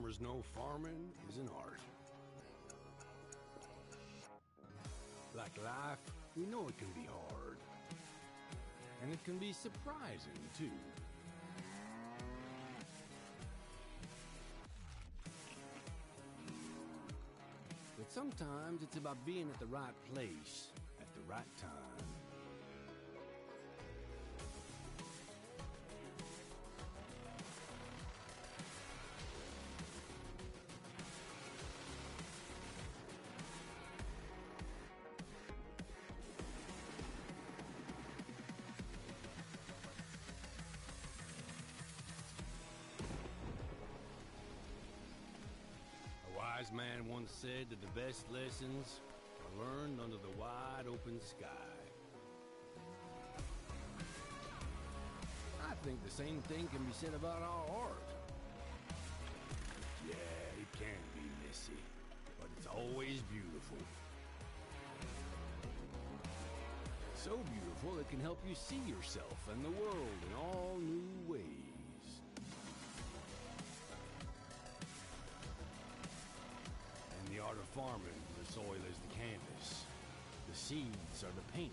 farmers know farming is an art. Like life, we know it can be hard. And it can be surprising, too. But sometimes it's about being at the right place at the right time. A wise man once said that the best lessons are learned under the wide open sky. I think the same thing can be said about our art. Yeah, it can be messy, but it's always beautiful. So beautiful it can help you see yourself and the world in all new ways. In the art of farming, the soil is the canvas, the seeds are the paint,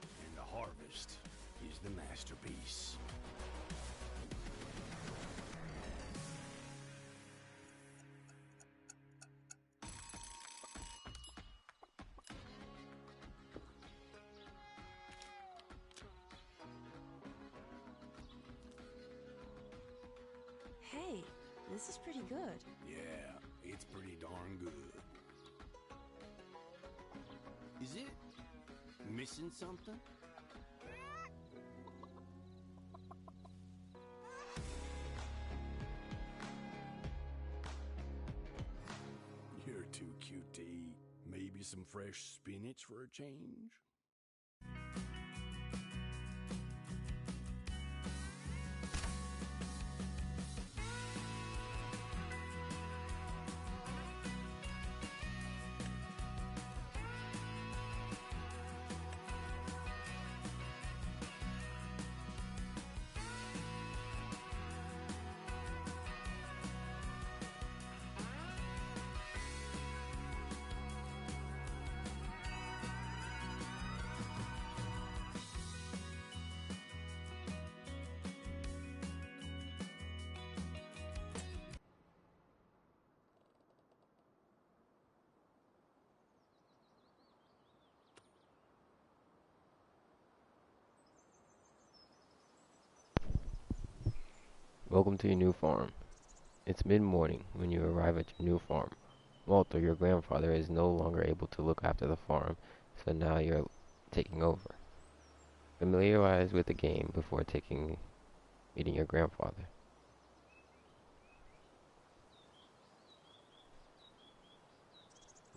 and the harvest is the masterpiece. Hey, this is pretty good. Yeah, it's pretty darn good. Is it missing something? You're too cute to eat. Maybe some fresh spinach for a change? Welcome to your new farm. It's mid-morning when you arrive at your new farm. Walter, your grandfather, is no longer able to look after the farm, so now you're taking over. Familiarize with the game before meeting your grandfather.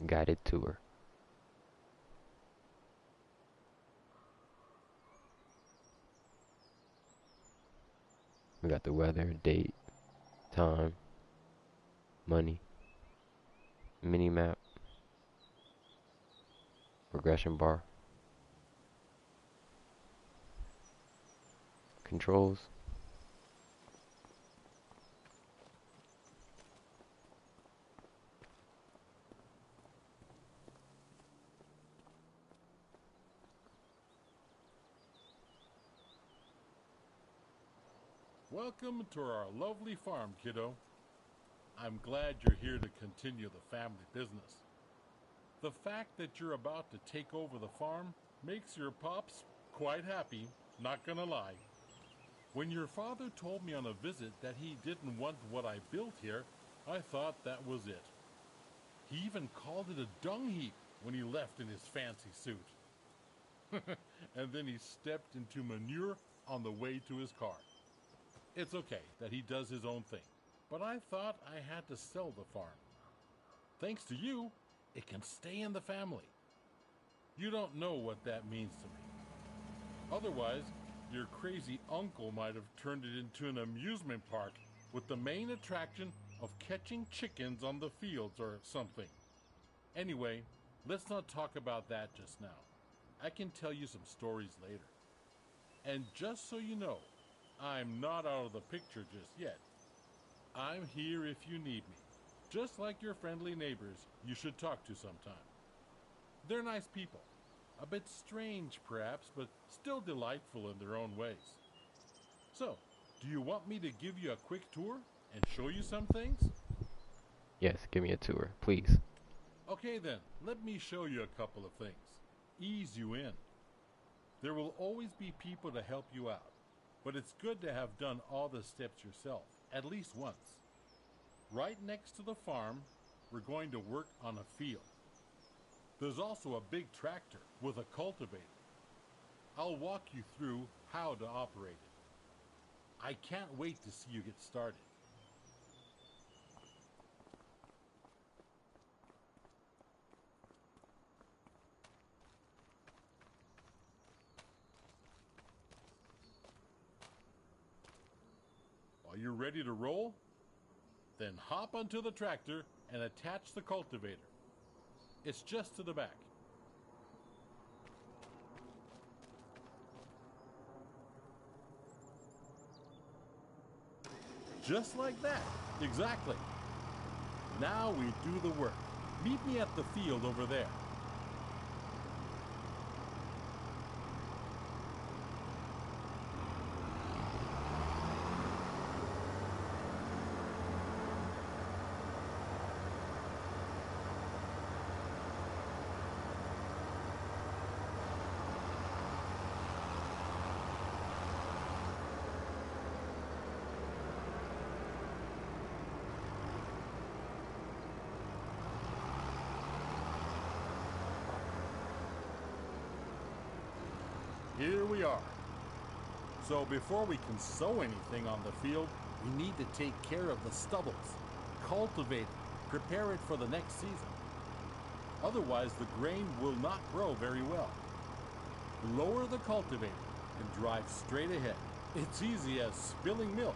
Guided tour. We got the weather, date, time, money, mini map, progression bar, controls, Welcome to our lovely farm, kiddo. I'm glad you're here to continue the family business. The fact that you're about to take over the farm makes your pops quite happy, not gonna lie. When your father told me on a visit that he didn't want what I built here, I thought that was it. He even called it a dung heap when he left in his fancy suit. And then he stepped into manure on the way to his car. It's okay that he does his own thing, but I thought I had to sell the farm. Thanks to you, it can stay in the family. You don't know what that means to me. Otherwise, your crazy uncle might have turned it into an amusement park with the main attraction of catching chickens on the fields or something. Anyway, let's not talk about that just now. I can tell you some stories later. And just so you know, I'm not out of the picture just yet. I'm here if you need me. Just like your friendly neighbors you should talk to sometime. They're nice people. A bit strange, perhaps, but still delightful in their own ways. So, do you want me to give you a quick tour and show you some things? Yes, give me a tour, please. Okay then, let me show you a couple of things. Ease you in. There will always be people to help you out, but it's good to have done all the steps yourself, at least once. Right next to the farm, we're going to work on a field. There's also a big tractor with a cultivator. I'll walk you through how to operate it. I can't wait to see you get started. Are you ready to roll? Then hop onto the tractor and attach the cultivator. It's just to the back. Just like that. Exactly. Now we do the work. Meet me at the field over there. Here we are. So before we can sow anything on the field, we need to take care of the stubbles, cultivate it, prepare it for the next season. Otherwise, the grain will not grow very well. Lower the cultivator and drive straight ahead. It's easy as spilling milk.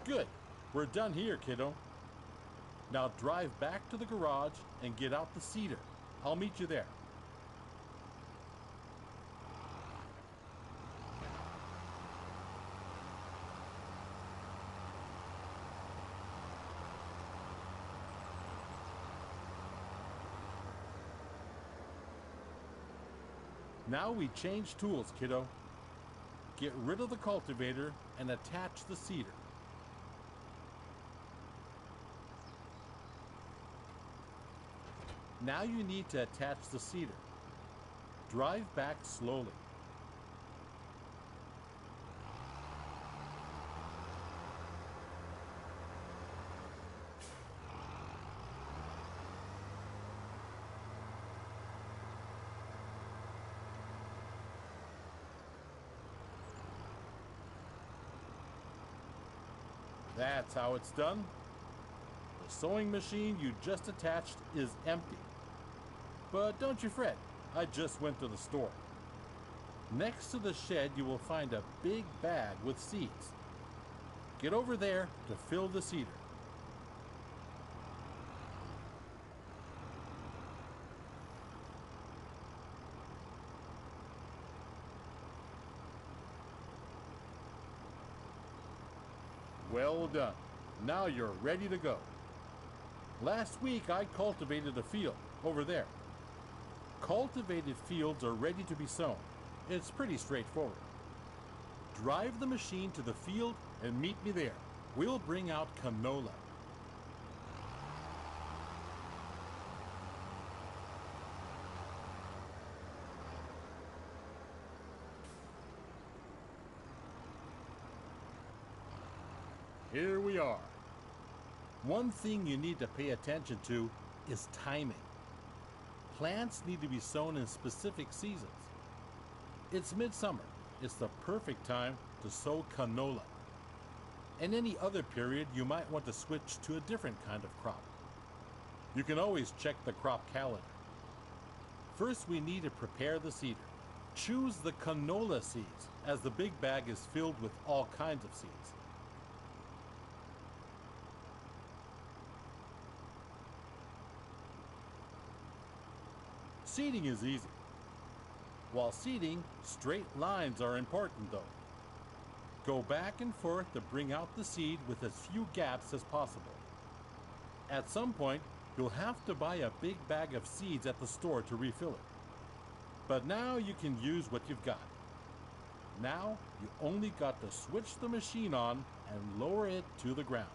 Good. We're done here, kiddo. Now drive back to the garage and get out the seeder. I'll meet you there. Now we change tools, kiddo. Get rid of the cultivator and attach the seeder. Now you need to attach the seeder. Drive back slowly. That's how it's done. The sewing machine you just attached is empty. But don't you fret, I just went to the store. Next to the shed you will find a big bag with seeds. Get over there to fill the seeder. Well done. Now you're ready to go. Last week I cultivated a field over there. Cultivated fields are ready to be sown. It's pretty straightforward. Drive the machine to the field and meet me there. We'll bring out canola. Here we are. One thing you need to pay attention to is timing. Plants need to be sown in specific seasons. It's midsummer. It's the perfect time to sow canola. In any other period, you might want to switch to a different kind of crop. You can always check the crop calendar. First, we need to prepare the seeder. Choose the canola seeds, as the big bag is filled with all kinds of seeds. Seeding is easy. While seeding, straight lines are important though. Go back and forth to bring out the seed with as few gaps as possible. At some point, you'll have to buy a big bag of seeds at the store to refill it. But now you can use what you've got. Now you only got to switch the machine on and lower it to the ground.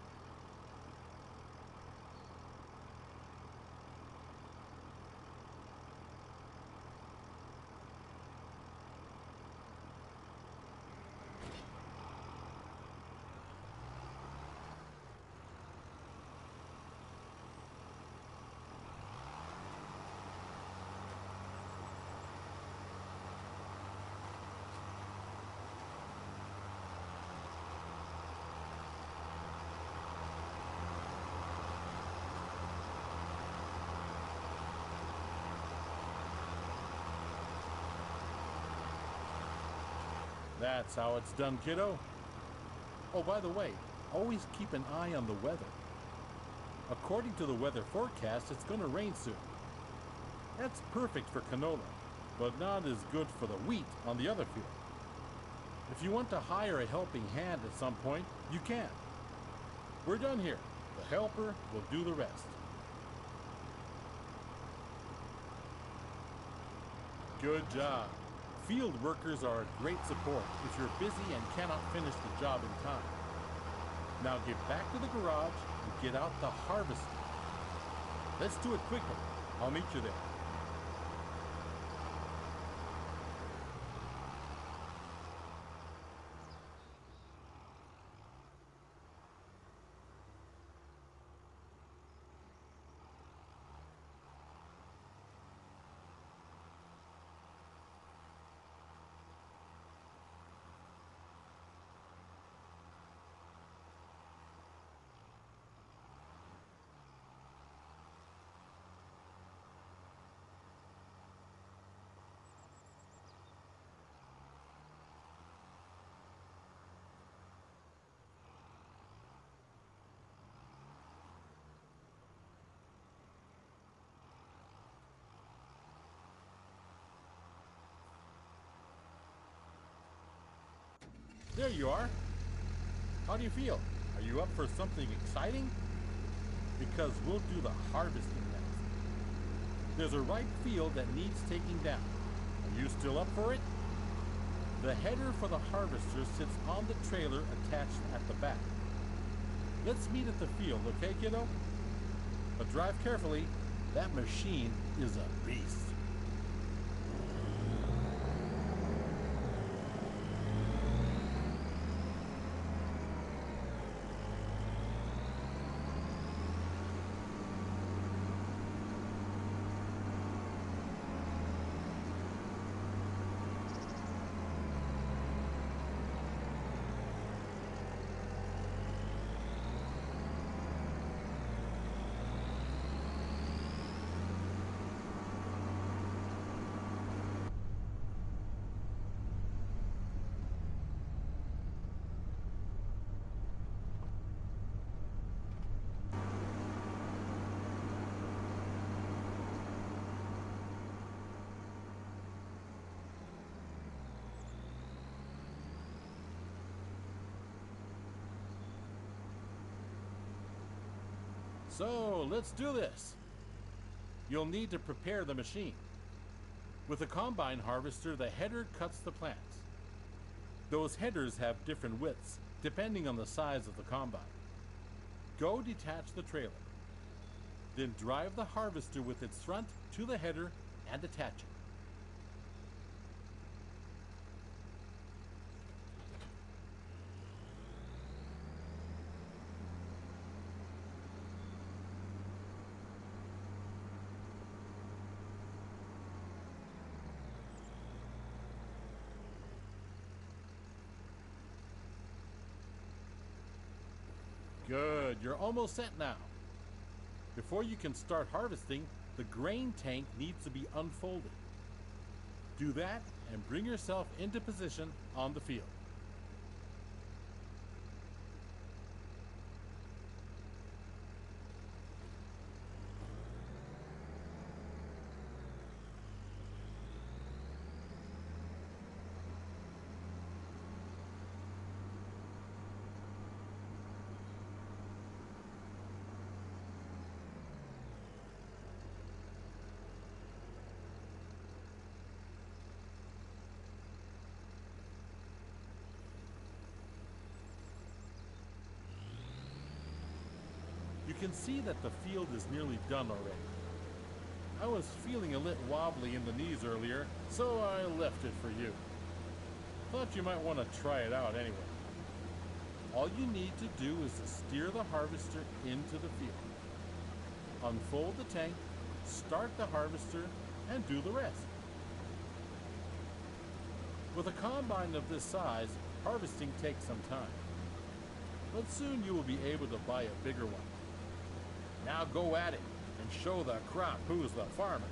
That's how it's done, kiddo. Oh, by the way, always keep an eye on the weather. According to the weather forecast, it's going to rain soon. That's perfect for canola, but not as good for the wheat on the other field. If you want to hire a helping hand at some point, you can. We're done here. The helper will do the rest. Good job. Field workers are a great support if you're busy and cannot finish the job in time. Now get back to the garage and get out the harvester. Let's do it quickly. I'll meet you there. There you are. How do you feel? Are you up for something exciting? Because we'll do the harvesting next. There's a ripe field that needs taking down. Are you still up for it? The header for the harvester sits on the trailer attached at the back. Let's meet at the field, okay, kiddo? But drive carefully. That machine is a beast. So, let's do this. You'll need to prepare the machine. With a combine harvester, the header cuts the plants. Those headers have different widths, depending on the size of the combine. Go detach the trailer. Then drive the harvester with its front to the header and attach it. Good, you're almost set now. Before you can start harvesting, the grain tank needs to be unfolded. Do that and bring yourself into position on the field. You can see that the field is nearly done already. I was feeling a little wobbly in the knees earlier, so I left it for you. Thought you might want to try it out anyway. All you need to do is to steer the harvester into the field. Unfold the tank, start the harvester, and do the rest. With a combine of this size, harvesting takes some time. But soon you will be able to buy a bigger one. Now go at it and show the crop who's the farmer.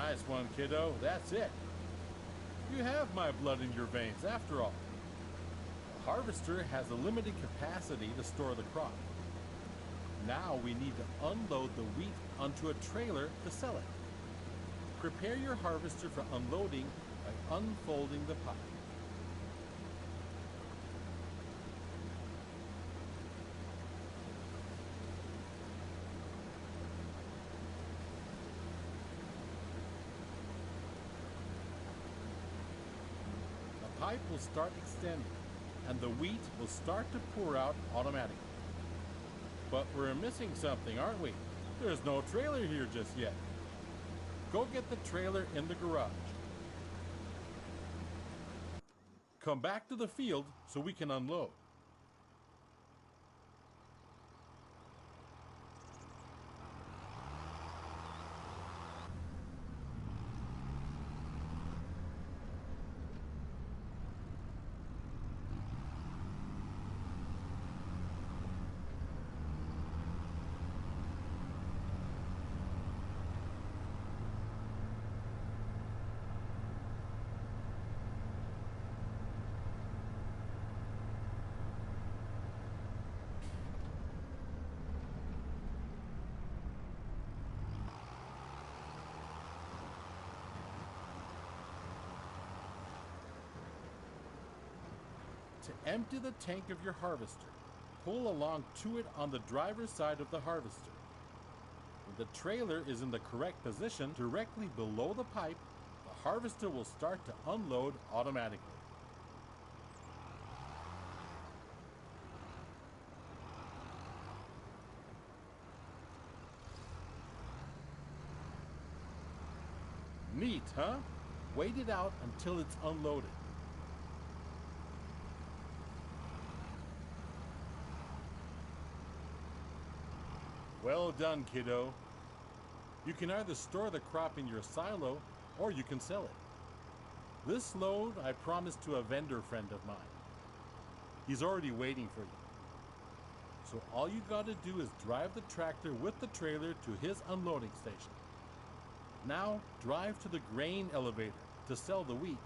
Nice one, kiddo. That's it. You have my blood in your veins, after all. The harvester has a limited capacity to store the crop. Now we need to unload the wheat onto a trailer to sell it. Prepare your harvester for unloading by unfolding the pipe. The pipe will start extending, and the wheat will start to pour out automatically. But we're missing something, aren't we? There's no trailer here just yet. Go get the trailer in the garage. Come back to the field so we can unload. To empty the tank of your harvester, pull along to it on the driver's side of the harvester. When the trailer is in the correct position directly below the pipe, the harvester will start to unload automatically. Neat, huh? Wait it out until it's unloaded. Well done, kiddo. You can either store the crop in your silo or you can sell it. This load I promised to a vendor friend of mine. He's already waiting for you. So all you gotta do is drive the tractor with the trailer to his unloading station. Now drive to the grain elevator to sell the wheat.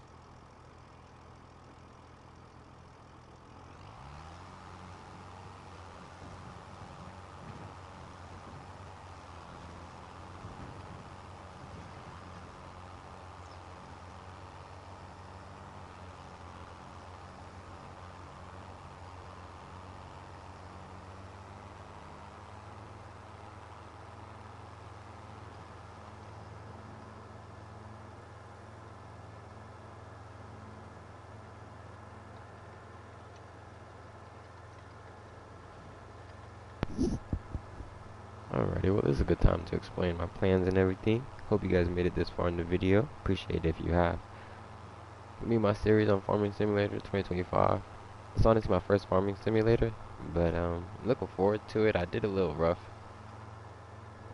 Alrighty, well this is a good time to explain my plans and everything. Hope you guys made it this far in the video. Appreciate it if you have. For me, my series on Farming Simulator 2025. It's honestly my first farming simulator, but I'm looking forward to it. I did a little rough.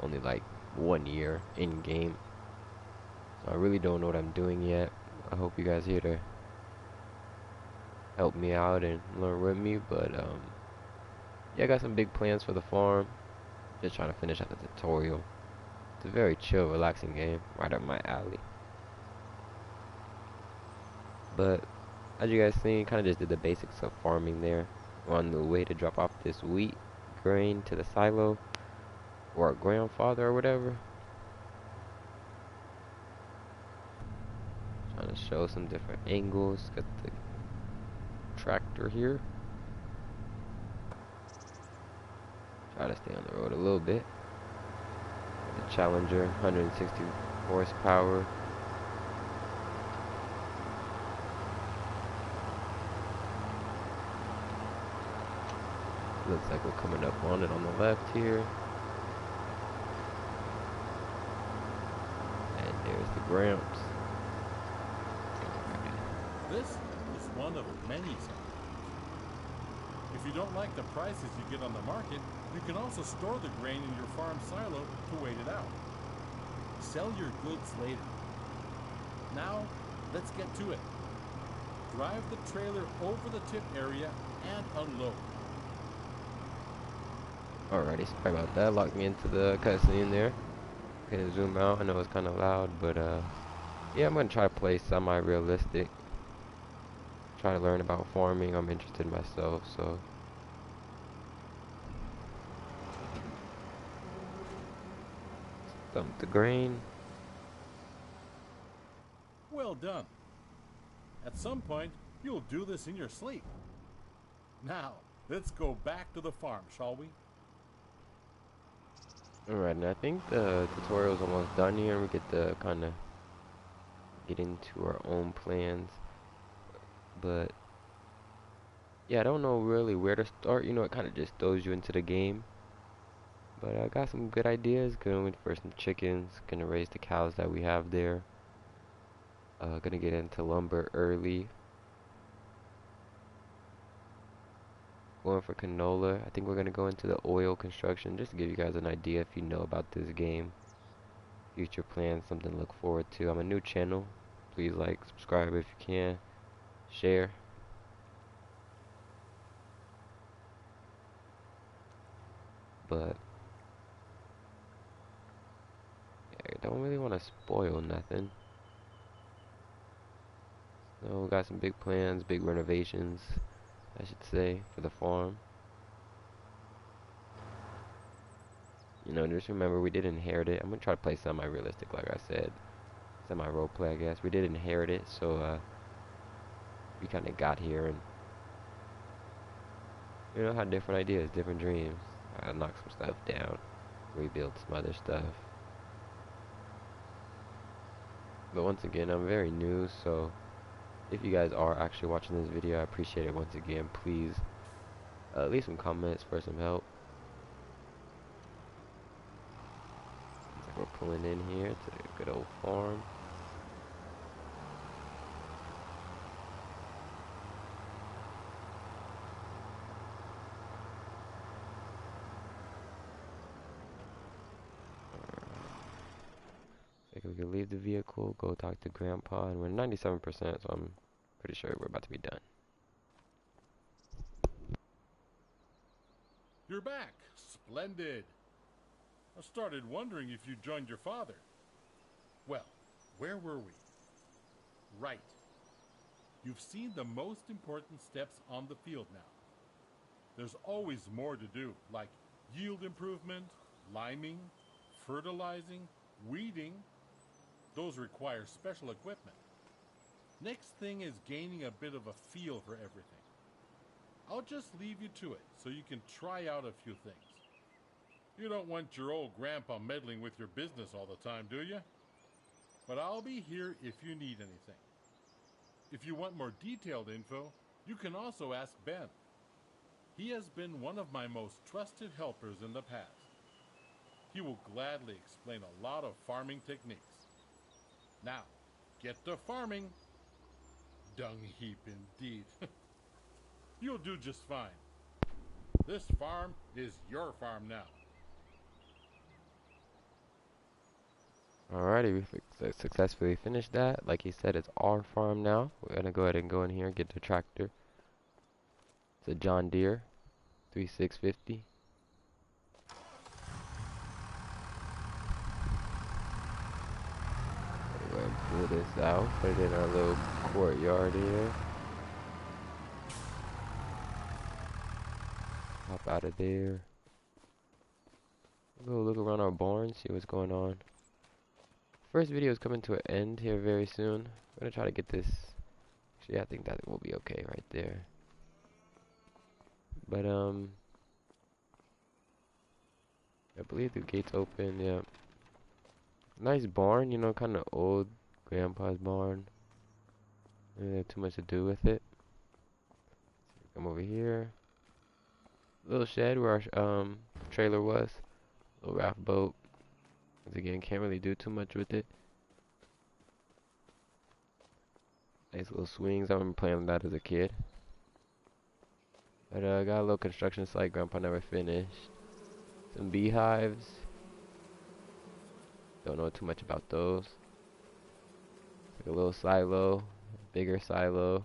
Only like 1 year in game. So I really don't know what I'm doing yet. I hope you guys here to help me out and learn with me, but yeah, I got some big plans for the farm. Just trying to finish out the tutorial. It's a very chill, relaxing game, right up my alley. But as you guys seen, kind of just did the basics of farming there. We're on the way to drop off this wheat grain to the silo, or our grandfather or whatever. Trying to show some different angles. Got the tractor here. Try to stay on the road a little bit. The Challenger, 160 horsepower. Looks like we're coming up on it on the left here. And there's the Gramps. This is one of many signs. If you don't like the prices you get on the market, you can also store the grain in your farm silo to wait it out. Sell your goods later. Now, let's get to it. Drive the trailer over the tip area and unload. Alrighty, sorry about that. Locked me into the cutscene there. Okay, zoom out. I know it's kind of loud, but yeah, I'm gonna try to play semi-realistic. Try to learn about farming. I'm interested myself, so. Dump the grain. Well done. At some point, you'll do this in your sleep. Now, let's go back to the farm, shall we? Alright, and I think the tutorial's almost done here. We get to kind of get into our own plans. But yeah, I don't know really where to start. You know, it kind of just throws you into the game. But I got some good ideas. Going for some chickens. Gonna raise the cows that we have there. Gonna get into lumber early. Going for canola. I think we're gonna go into the oil construction just to give you guys an idea if you know about this game. Future plans, something to look forward to. I'm a new channel. Please like, subscribe if you can. Share. But yeah, I don't really want to spoil nothing. So we got some big plans, big renovations, I should say, for the farm. You know, just remember we did inherit it. I'm gonna try to play semi-realistic, like I said, semi-roleplay, I guess. We did inherit it, so we kind of got here and you know, had different ideas, different dreams. I knocked some stuff down, rebuilt some other stuff. But once again, I'm very new, so if you guys are actually watching this video, I appreciate it once again. Please leave some comments for some help. Looks like we're pulling in here to the good old farm. Like we can leave the vehicle, go talk to Grandpa, and we're 97%, so I'm pretty sure we're about to be done. You're back. Splendid. I started wondering if you joined your father. Well, where were we? Right. You've seen the most important steps on the field now. There's always more to do, like yield improvement, liming, fertilizing, weeding. Those require special equipment. Next thing is gaining a bit of a feel for everything. I'll just leave you to it so you can try out a few things. You don't want your old grandpa meddling with your business all the time, do you? But I'll be here if you need anything. If you want more detailed info, you can also ask Ben. He has been one of my most trusted helpers in the past. He will gladly explain a lot of farming techniques. Now, get to farming. Dung heap indeed. You'll do just fine. This farm is your farm now. Alrighty, we successfully finished that. Like he said, it's our farm now. We're gonna go ahead and go in here and get the tractor. It's a John Deere 3650. Go ahead and pull this out. Put it in our little courtyard here. Hop out of there. We'll go look around our barn, see what's going on. First video is coming to an end here very soon. I'm gonna try to get this. Actually, I think that will be okay right there. But I believe the gate's open. Yeah. Nice barn, you know, kind of old grandpa's barn. Didn't have too much to do with it. Come over here. Little shed where our trailer was. Little raft boat. Once again, can't really do too much with it. Nice little swings. I remember playing that as a kid. But I got a little construction site Grandpa never finished. Some beehives. Don't know too much about those. It's like a little silo. Bigger silo.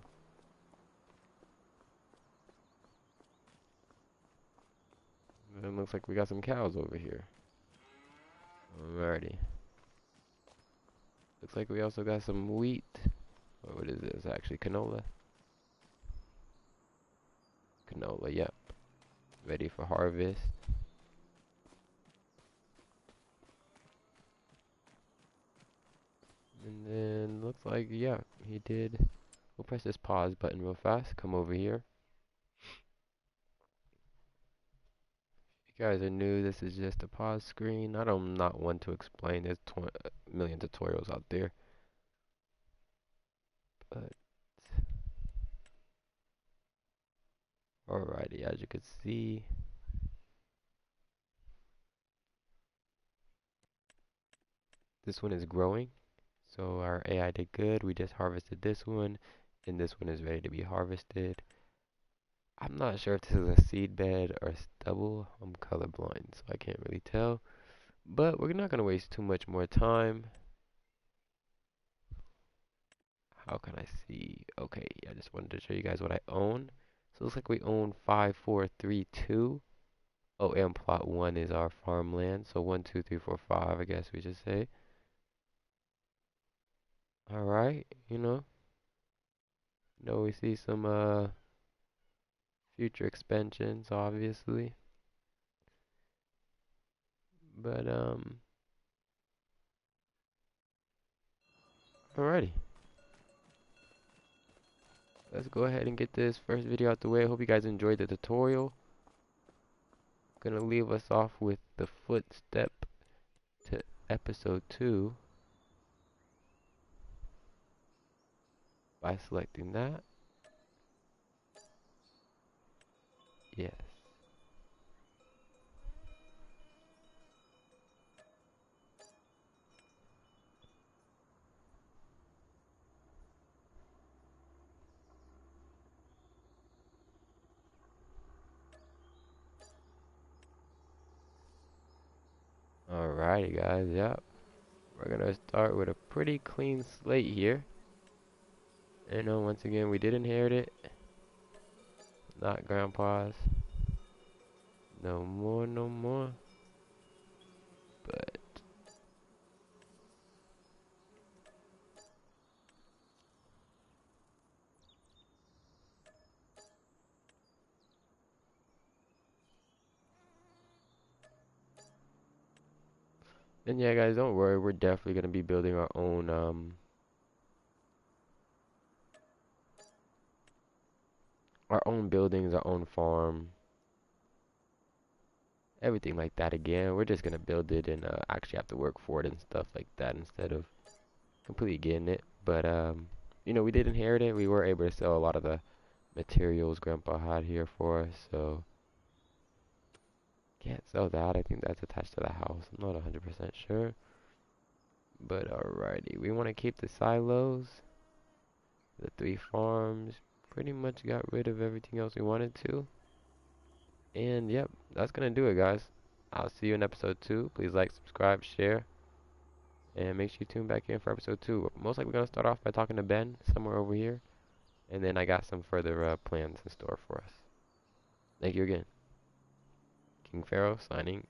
And it looks like we got some cows over here. Alrighty. Looks like we also got some wheat. Or what is this? Actually, canola. Canola, yep. Ready for harvest. And then looks like, yeah, he did. We'll press this pause button real fast. Come over here. If you guys are new, this is just a pause screen. I'm not one to explain. There's a million tutorials out there. But alrighty, as you can see, this one is growing. So our AI did good. We just harvested this one, and this one is ready to be harvested. I'm not sure if this is a seed bed or stubble. I'm colorblind, so I can't really tell. But we're not going to waste too much more time. How can I see? Okay, I just wanted to show you guys what I own. So it looks like we own 5432. Oh, and plot 1 is our farmland. So 1, 2, 3, 4, 5, I guess we should say. Alright, we see some future expansions, obviously. But, alrighty. Let's go ahead and get this first video out the way. I hope you guys enjoyed the tutorial. Gonna leave us off with the footstep to episode 2 by selecting that. Yes. Alrighty guys, yep. We're gonna start with a pretty clean slate here. Once again, we did inherit it. Not grandpa's. No more, no more. But and yeah guys, don't worry, we're definitely gonna be building our own buildings, our own farm, everything like that again. We're just gonna build it and actually have to work for it and stuff like that instead of completely getting it. But we did inherit it. We were able to sell a lot of the materials Grandpa had here for us, so can't sell that. I think that's attached to the house. I'm not 100% sure. But alrighty, we want to keep the silos, the 3 farms. Pretty much got rid of everything else we wanted to. And yep, that's gonna do it guys. I'll see you in episode 2. Please like, subscribe, share, and make sure you tune back in for episode 2. Most likely gonna start off by talking to Ben somewhere over here, and then I got some further plans in store for us. Thank you again. King Pharaoh signing